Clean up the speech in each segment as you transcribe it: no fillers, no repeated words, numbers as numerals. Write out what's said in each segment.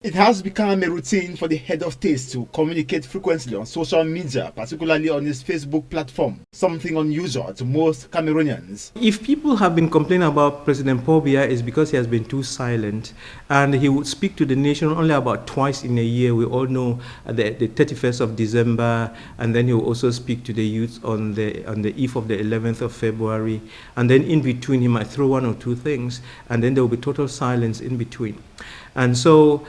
It has become a routine for the head of state to communicate frequently on social media, particularly on his Facebook platform, something unusual to most Cameroonians. If people have been complaining about President Paul Biya, it's because he has been too silent, and he would speak to the nation only about twice in a year. We all know the 31st of December, and then he will also speak to the youth on the eve of the 11th of February, and then in between he might throw one or two things, and then there will be total silence in between. And so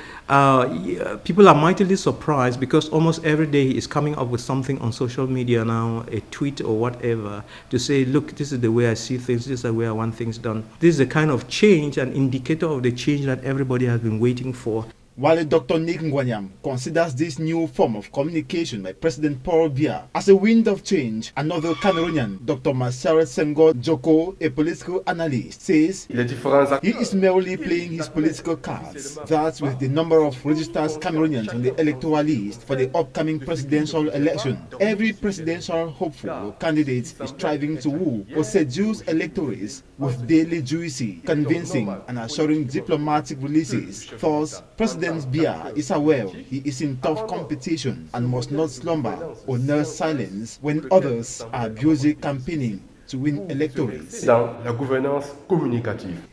people are mightily surprised because almost every day he is coming up with something on social media now, a tweet or whatever, to say, look, this is the way I see things, this is the way I want things done. This is a kind of change, an indicator of the change that everybody has been waiting for. While Dr. Nick Ngwanyam considers this new form of communication by President Paul Biya as a wind of change, another Cameroonian, Dr. Marcel Senghor Joko, a political analyst, says he is merely playing his political cards. That with the number of registered Cameroonians on the electoral list for the upcoming presidential election, every presidential hopeful candidate is striving to woo or seduce electorates with daily juicy, convincing and assuring diplomatic releases. Thus, President Biya is aware he is in tough competition and must not slumber or nurse silence when others are busy campaigning to win electorates.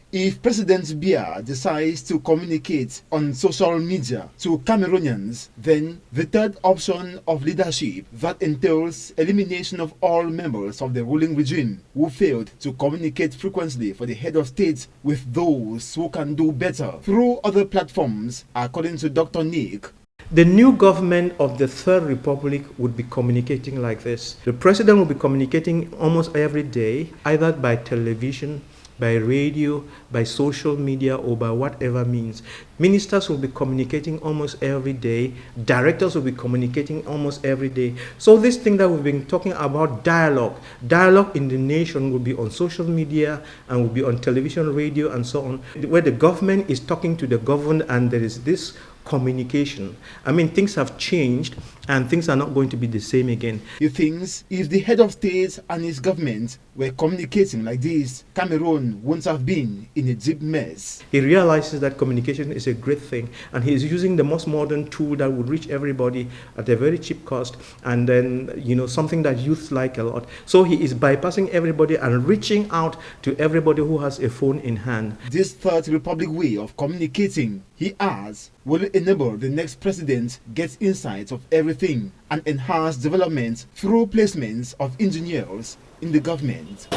If President Biya decides to communicate on social media to Cameroonians, then the third option of leadership that entails elimination of all members of the ruling regime who failed to communicate frequently for the head of state with those who can do better through other platforms, according to Dr. Nick. The new government of the Third Republic would be communicating like this. The president will be communicating almost every day, either by television, by radio, by social media, or by whatever means. Ministers will be communicating almost every day. Directors will be communicating almost every day. So this thing that we've been talking about, dialogue in the nation will be on social media and will be on television, radio, and so on, where the government is talking to the governed and there is this communication. I mean, things have changed and things are not going to be the same again. He thinks if the head of state and his government were communicating like this, Cameroon wouldn't have been in a deep mess. He realizes that communication is a great thing, and he is using the most modern tool that would reach everybody at a very cheap cost, and then, you know, something that youth like a lot. So he is bypassing everybody and reaching out to everybody who has a phone in hand. This Third Republic way of communicating, he adds, will enable the next president get insights of everything and enhance development through placements of engineers in the government.